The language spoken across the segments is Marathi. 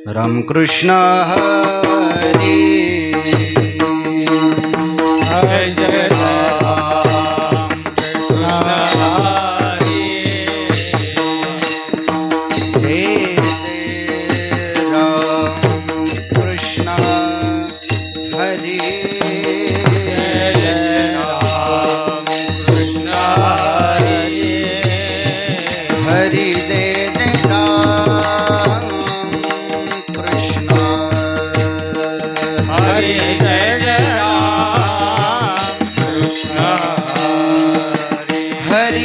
रामकृष्ण हरी जय जय राम कृष्ण हरी जय जय राम कृष्ण हरी जय जय राम कृष्ण हरी हरि जय जय राम कृष्ण हरी जय जय राम कृष्ण हरी हरि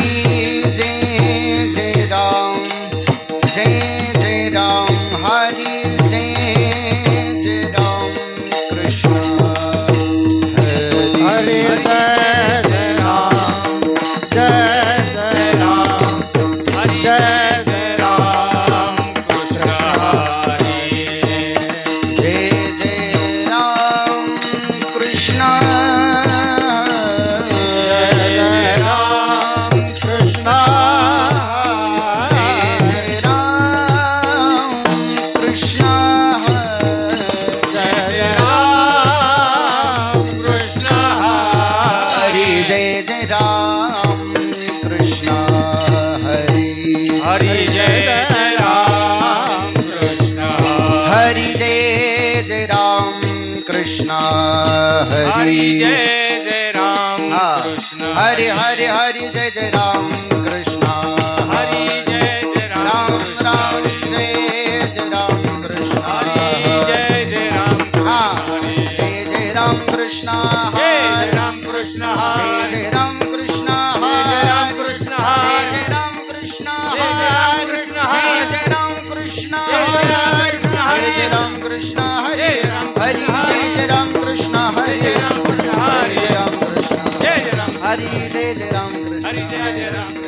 जय जय राम हरि जय जय राम कृष्ण हरी जय जय राम जय जय राम हरी जय जय राम कृष्ण हरी जय जय राम कृष्ण जय जय राम कृष्ण जय जय राम कृष्ण जय जय राम कृष्ण हरि जय जय राम कृष्ण हरि हरि जय जय राम कृष्ण हरि जय जय राम कृष्ण हरि हरि जय जय राम हाँ। कृष्ण हरि हरि हरि जय जय राम कृष्ण हरि जय जय राम कृष्ण राम जय जय राम कृष्ण हरि जय जय राम हाँ। हरि जय जय राम कृष्ण जय जय हरि राम कृष्ण जय हरि जय राम कृष्ण जय जय राम हरि कृष्ण जय हरि जय राम कृष्ण जय जय राम हरि कृष्ण जय हरि जय राम कृष्ण जय जय राम हरि कृष्ण जय हरि जय राम कृष्ण हरि जय राम हरि जय जय राम कृष्ण जय हरि जय राम कृष्ण जय हरि जय राम कृष्ण जय जय राम हरि जय जय राम कृष्ण हरि जय जय राम कृष्ण जय जय राम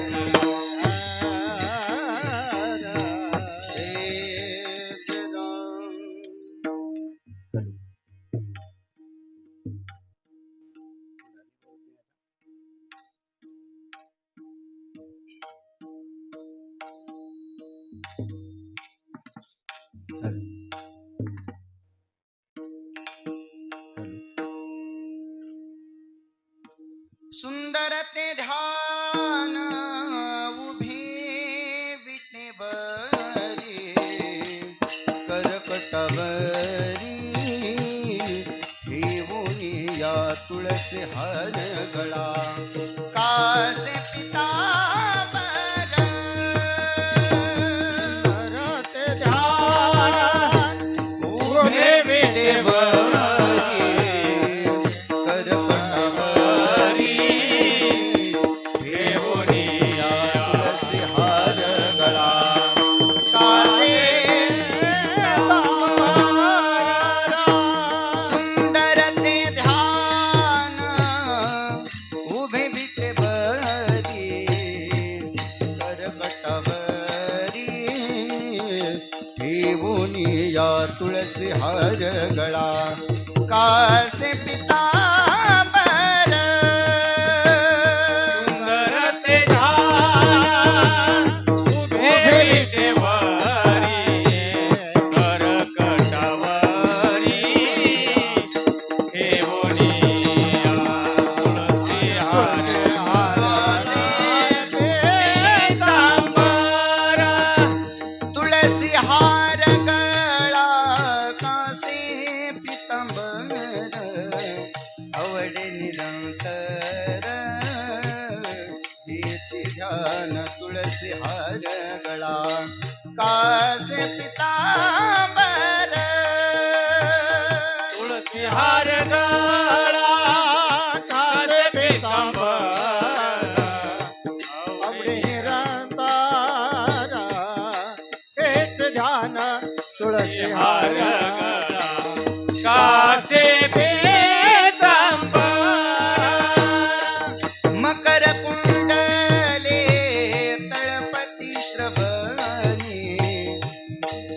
सुंदर ते ध्यान उभे विटेवरी करकटवरी ठेवून या तुळसी हर गळा कासे पितांबर करते ध्यान उभे विटेवरी करकटवरी ठेवून या तुळसी हर गळा कासे सुंदर ते ध्यान उभे विटेवरी करकटवरी ठेवून या तुळसी हर गळा कासे पितांबर सुंदर ते ध्यान उभे विटेवरी करकटवरी ठेवूनी तुळसी हार कासे पीतांबर तुळसी हार गळा कासे पितांबर आवडे निरंतर हेचे ध्यान तुळसी हार गळा कासे पितांबर तुळसी हार गळा कासे पीतांबर आवडे निरंतर हेच ध्यान तुळसी हार गळा कासे पीतांबर मकर कुंडले तळपती श्रवणी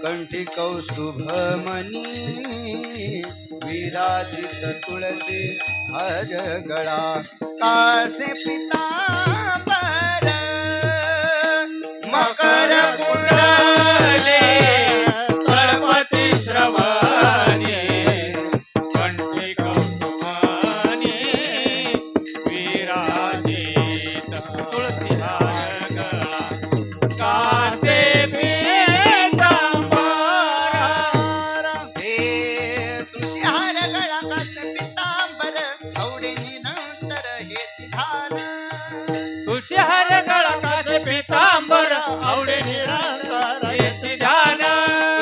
कंठी कौस्तुभमणी विराजित तुळसी हर गळा कासे पितांबर मकर कुंडले तळपती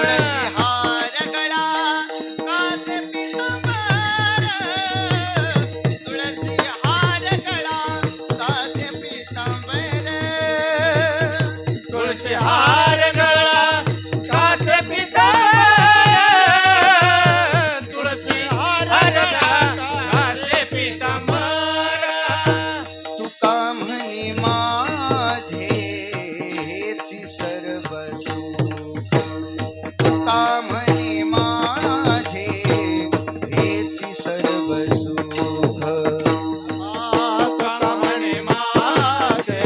तुळसी हार गळा कासे पितांबर तुळसी हार गळा कासे पितांबर तुळशी हार गळा कासे पितांबर तुळसी हार गळा कासे पितांबर तुका म्हणे माझेची सर्व सुख तुका म्हणे माझे हेची सर्व सुख तुका म्हणे माझे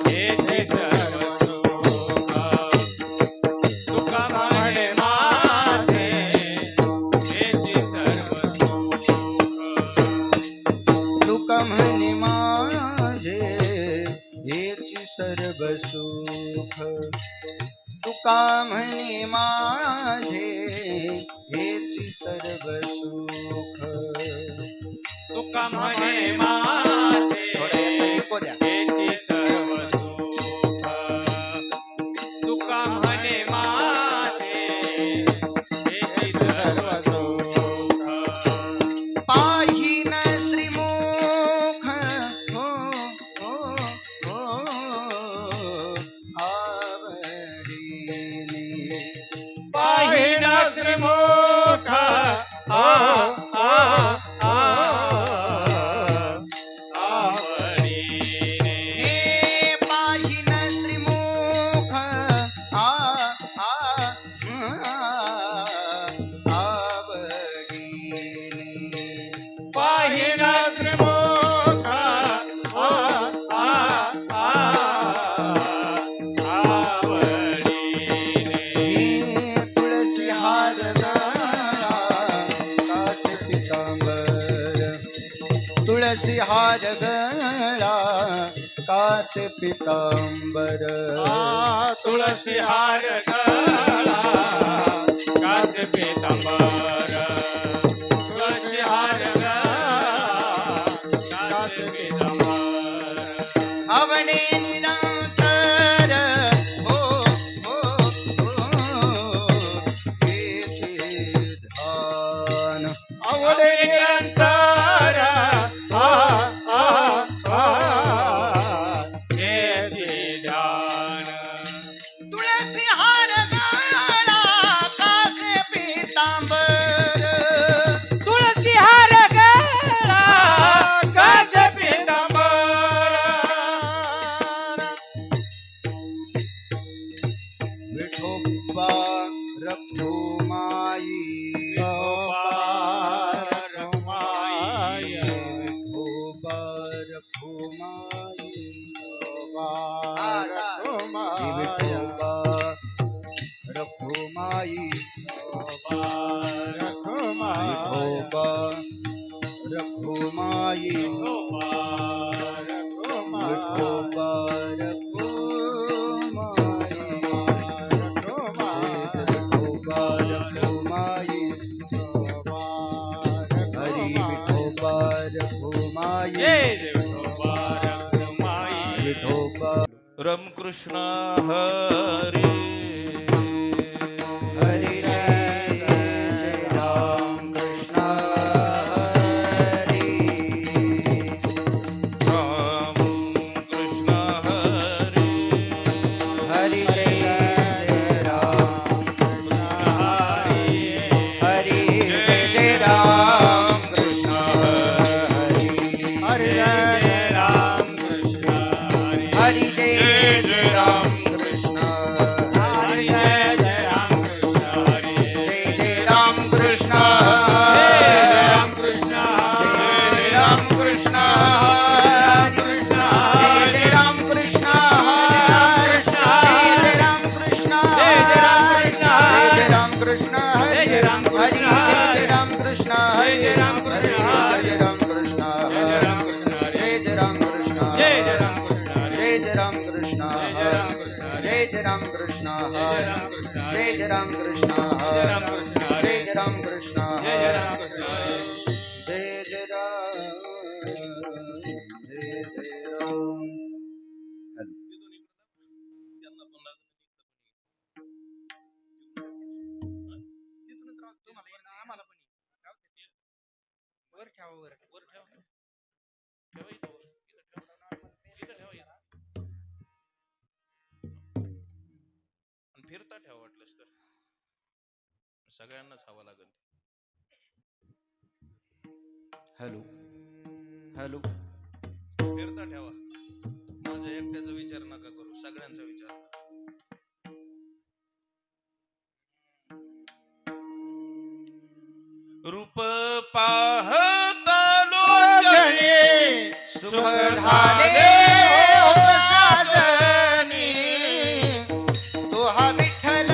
येथे सर्व सुख तुका म्हणे माझे येथे सर्व सुख तुका म्हणे माझे हेची सर्व सुख तुका म्हणे माझे हेची सर्व सुख तुका म्हणे माझे थोडं याचं इको द्या हेची सर्व सुख तुका म्हणे माझे हेची सर्व सुख पाहिन श्रीमुख हो हो हो आवडीने पाहिन श्रीमुख आवडीने हे पाहिन श्रीमुख आवडीने पाहिन श्रीमुख आवडीने हे तुळसी हार गळा कासे पितांबर तुळसी हार गळा कासे पितांबर तुळसी हार गळा कासे पितांबर तुळसी हार गळा कासे पितांबर आवडे निरंतर हो हो हो हेचे ध्यान आवडे निरंतर हेचे ध्यान तुळसी हार गळा कासे पितांबर तुळसी हार गळा कासे पितांबर विठोबा रखुमाई विठोबा रखुमाई विठोबा रखुमाई विठोबा रखुमाई विठोबा रखुमाई हरी विठोबा रखुमाई विठोबा रामकृष्ण हरी हरी जय राम कृष्ण हरी रामकृष्ण हरी हरी जय राम हरी जय राम कृष्ण हरी हरे राम कृष्ण हरी जय राम कृष्ण हरे राम कृष्ण हरे जय राम कृष्ण राम कृष्ण जय राम कृष्ण जय राम कृष्ण जय राम कृष्ण जय राम कृष्ण हरी जय राम कृष्ण जय राम कृष्ण जय राम कृष्ण जय राम कृष्ण जय राम कृष्ण जय राम कृष्ण जय राम कृष्ण जय राम ठेवा वर. वर ठेवा. ठेवा इथं वर. इथं ठेवा. इथं ठेवा इथं. आणि फिरता ठेवा वाटलंच तर. सगळ्यांनाच हवा लागेल. Hello hello. फिरता ठेवा. माझ्या एकट्याचा विचार नका करू, सगळ्यांचा विचार करा. रूप पाहता लोचने सुख झाले हो साजनी, तो हा विठ्ठल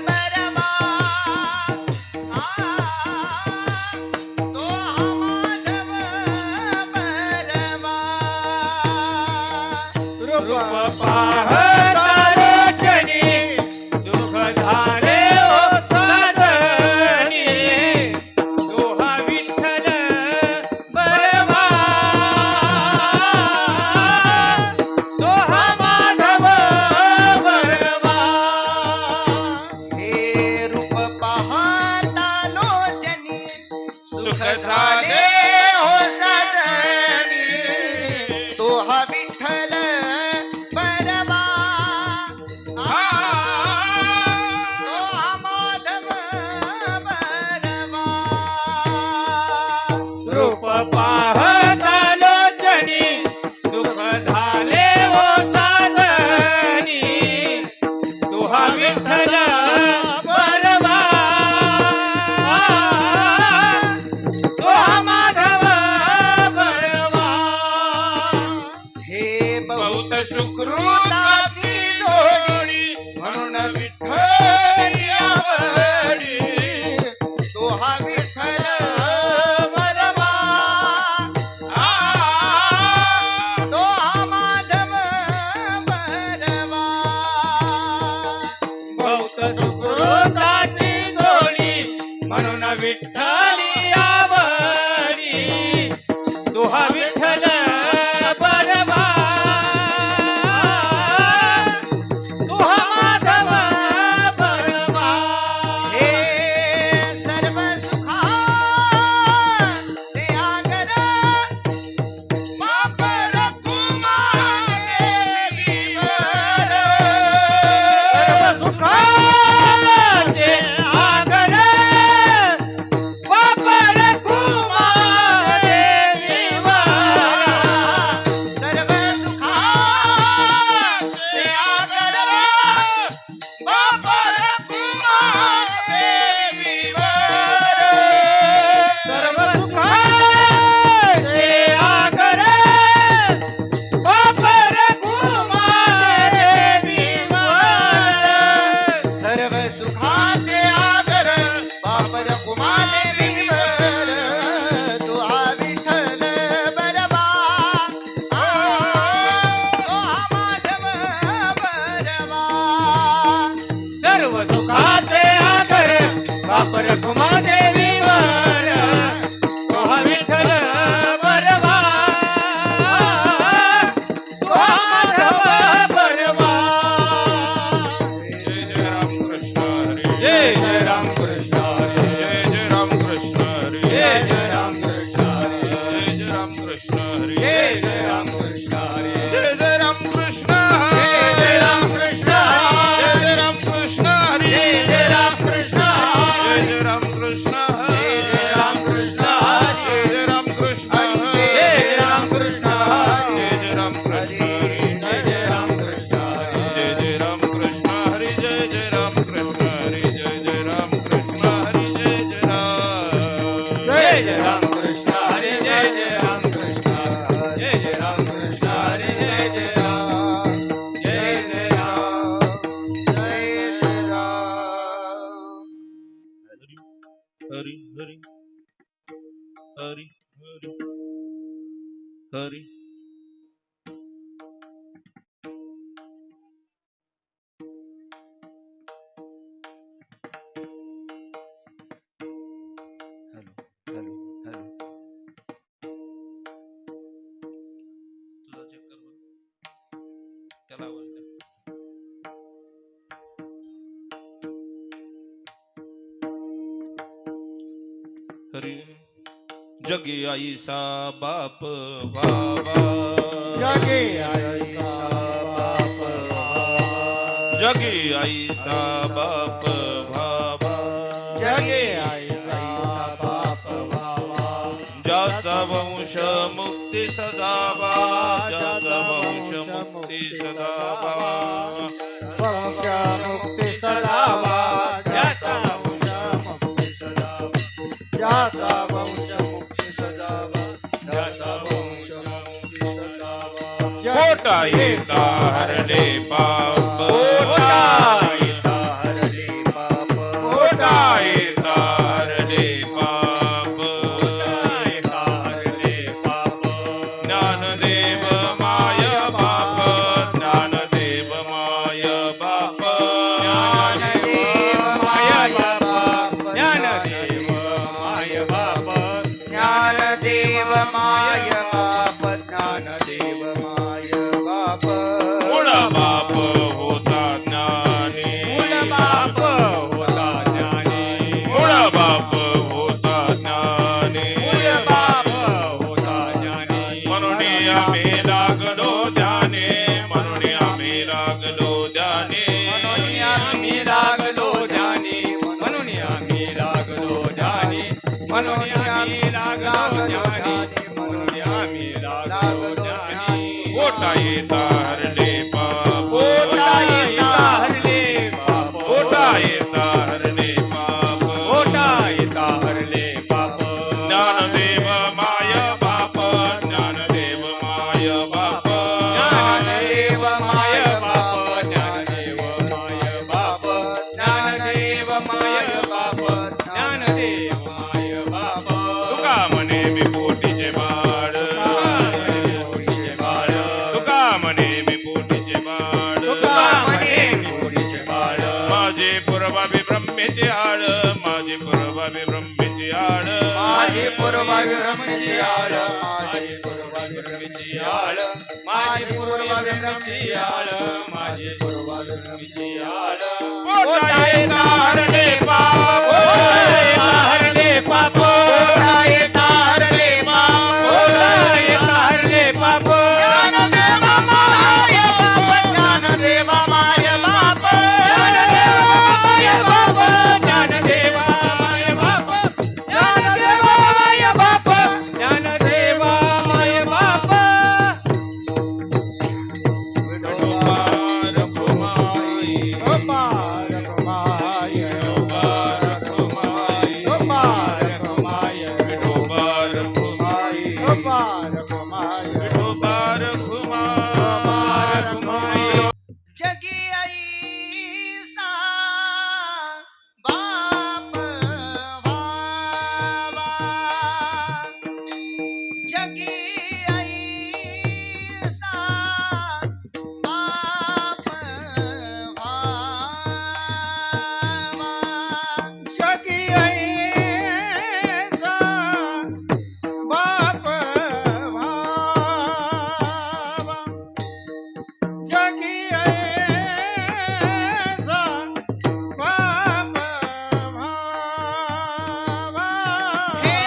परमा, तो हा माधव परमा. रूप पाहता लोचनी सुख झाले हो साजनी, तो हा विठ्ठल बरमा, तो हा माधव बरमा. हे रूप पाहता लोचनी सुख झाले हो साजनी, तो हा विठ्ठल परमा, तो हा माधव परमा. रूप पाहता लोचनी सुख झाले हो साजनी, तो हा विठ्ठल बरमा, तो हा माधव बरमा. हे बहुत सुकृताची जोडी म्हणून विठ्ठल आवडी, तो हा विठ्ठल परमा, तो हा माधव परमा. बहुत सुकृताची जोडी म्हणून विठ्ठली आवडी, तो हा विठ्ठल बरमा, तो हा माधव बरमा. हे सर्व सुखाचे आगर वापर कुमार देवीवर. सर्व सुखाचे आगर वापर कुमार देवीवर. सर्व सुखाचे आगर वापर कुमार देवीवर. सर्व सुखाचे आगर वापर कुमार देवीवर. सर्व सुखाचे आगर वापर कुमार देवीवर. तो हा विठ्ठल बरमा, तो हा माधव बरमा. सर्व सुखाचे आगर वापर कुमादेवीवर, तो हा विठ्ठल बरमा, तो हा माधव बरमा. जय जय रामकृष्ण हरी. जय जय रामकृष्ण हरी. जय जय रामकृष्ण हरी. जय जय रामकृष्ण हरी. जय जय रामकृष्ण हरी. जय जय रामकृष्ण हरी. जय जय रामकृष्ण जय जय रामकृष्ण हरी. हरी. जय जय रामकृष्ण हरी. जय जय रामकृष्ण जय जय रामकृष्ण हरी. जय जय रामकृष्ण जय जय रामकृष्ण हरी. जय जय रामकृष्ण जय जय रामकृष्ण हरी. जय जय रामकृष्ण जय जय रामकृष्ण हरी. जय जय रामकृष्ण हरी. जय जय रामकृष्ण हरी. जय जय राम. जय जय रामकृष्ण हरी. जय जय रामकृष्ण. जय जय रामकृष्ण हरी. जय जय राम. जय जय राम. जय जय Ram. Hari Hari Hari Hari Hari. Hello hello hello. तुझा चेक कर बरं. त्याला आवाज दे. हरी जगी आईसा बाप व्हावा, जगे आईसा बाप व्हावा, जगी आईसा बाप व्हावा, जगे आईसा बाप व्हावा, ज्याचा वंश मुक्ती सजावा, ज्याचा वंश मुक्ती सजावा, वंश मुक्ती सदावा, ज्याचा वंश मुक्ती सदावा, ज्याचा वंश मुक्ती सदावा, ज्याचा वंश मुक्ती सदावा. पोटा येता हरले पाप, पोटा येता हरले पाप, पोटा येता हरले पाप, पोटा येता हरले पाप. ज्ञानदेव माय बाप, ज्ञानदेव माय बाप, ज्ञानदेव माय बाप, ज्ञानदेव माय बाप, ज्ञानदेव माय बाप, ज्ञानदेव माय बाप. मूळ बाप होता ज्ञानी, मूळ बाप होता ज्ञानी, मूळ बाप होता ज्ञानी, मूळ बाप होता ज्ञानी. म्हणून आम्ही लागलो ध्याने, म्हणून आम्ही लागलो ध्याने, म्हणून आम्ही लागलो ध्यानी, म्हणून आम्ही लागलो ध्यानी, म्हणून आम्ही लागलो ध्यानी, म्हणून आम्ही लागलो ध्यानी. पोटा येता हरले पाप, पोटा येता हरले पाप, पोटा येता हरले पाप, पोटा येता हरले पाप. ज्ञानदेव माय बाप, ज्ञानदेव माय बाप, ज्ञानदेव माय बाप, ज्ञानदेव माय बाप, ज्ञानदेव माय बाप, ज्ञानदेव माय बाप. तुका म्हणे मी पोटीचे बाळ, पोटीचे बाळ, तुका म्हणे मी पोटीचे बाळ, तुका म्हणे पोटीचे बाळ. माझे पूर्वाभि ब्रह्मेचे आळ, माझे पूर्वाभि ब्रह्मेचे आळ, माझे पूर्वाभि ब्रह्मेची आळ, माझे पूर्वाभि ब्रह्मेची आळ, माझे पूर्वाभि ब्रह्मेची आळ, माझे पूर्वाभि ब्रह्मेची आळ. पोटा येता हरले पाप, पोटा येता हरले पाप, पोटा येता हरले पाप, पोटा येता हरले पाप. ज्ञानदेव माय बाप, ज्ञानदेव माय बाप, ज्ञानदेव माय बाप, ज्ञानदेव माय बाप, ज्ञानदेव माय बाप, विठोबा रखुमाई, विठोबा रखुमाई, विठोबा रखुमाई, विठोबा रखुमाई, विठोबा रखुमाई, विठोबा रखुमाई, विठोबा रखुमाई. जगी आईसा बाप व्हावा, जगी आईसा बाप व्हावा, जगी आईसा बाप व्हावा, जगी आईसा बाप व्हावा. हे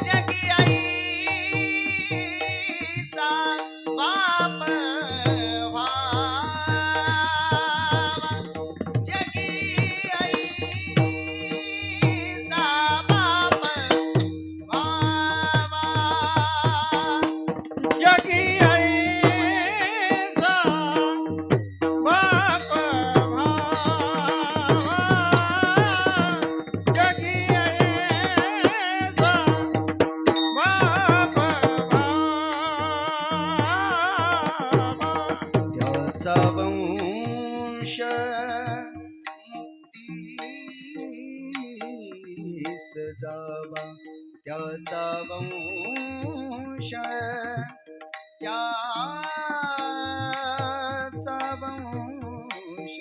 जगी आईसा बाप व्हावा, जगी आईसा बाप व्हावा, जगी आईसा बाप व्हावा, जगी आईसा बाप व्हावा. त्याचा वंश मुक्तीस जावा, त्याचा वंश, त्याचा वंश,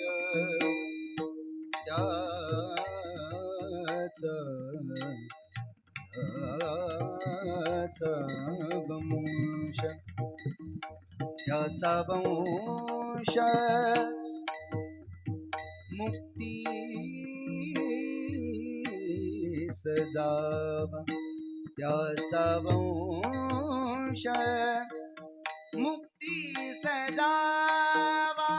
त्याचा वंश, त्याचा वंश मुक्ती सजावा, त्याचा वंश मुक्ती सजावा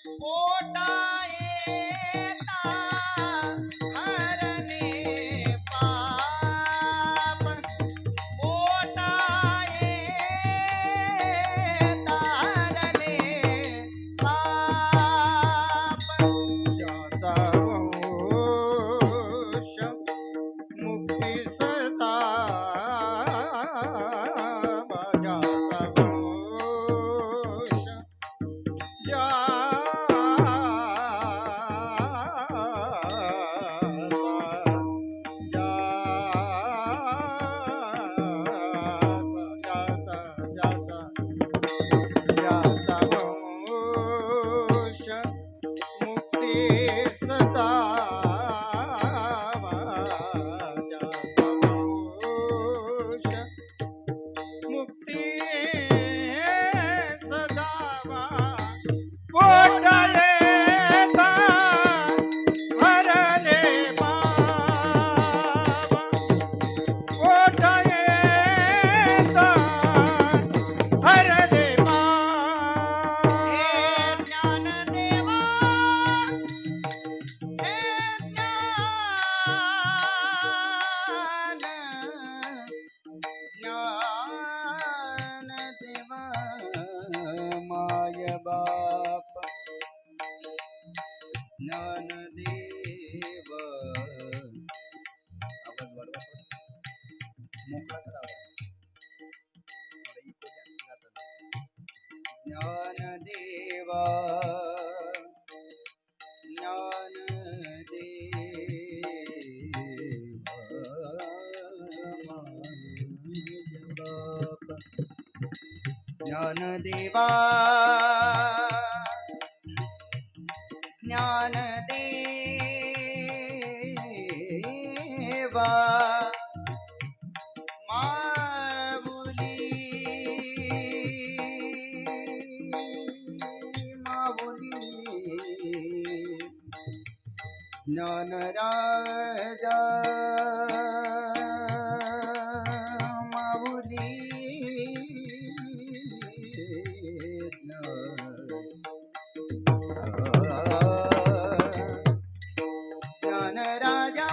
पोटा येता हरणे पाप पोटा येता हरणे पाप ज्याचा वंश मुक्ती सदा ज्याचा वंश ज्याचा वंश मुक्ती सदा ज्याचा वंश मुक्ती सदावा पोटा येता हरले बाबा पोटा येता हरले हे ज्ञानदेवा हे ज्ञानदेवा माय बाप ज्ञानदेव आवाज वाढवा मोकळा करा आवाज थोडा इको द्या गाताना. ज्ञानदेवा ज्ञानदेवा ज्ञानदेवा माऊली माऊली ज्ञानराजा माऊली ज्ञानराजा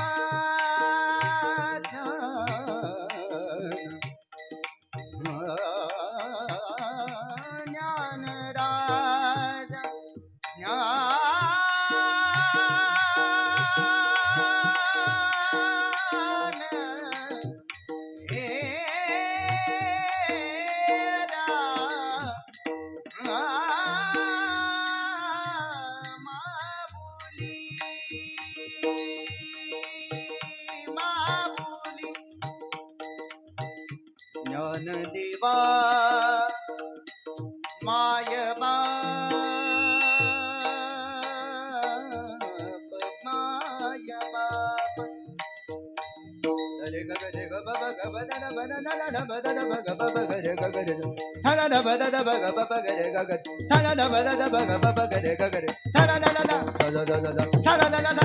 ज्ञानराजा ज्ञानदेवा माय बाप माय बाप सरे ग रे ग ब ग ब द द ब द द द ब द द ब ग ब ब ग रे ग ग रे थ द द ब द द ब ग ब ब ग रे ग ग थ द द ब द द ब ग ब ब ग रे ग ग रे थ द द द द थ द द द द थ द द द द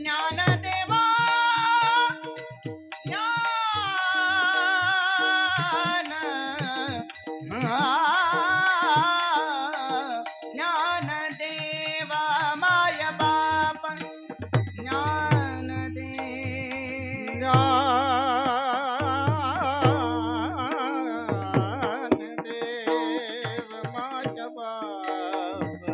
ज्ञानदेवा ज्ञान ज्ञानदेवा माय बाप ज्ञानदेव माय बाप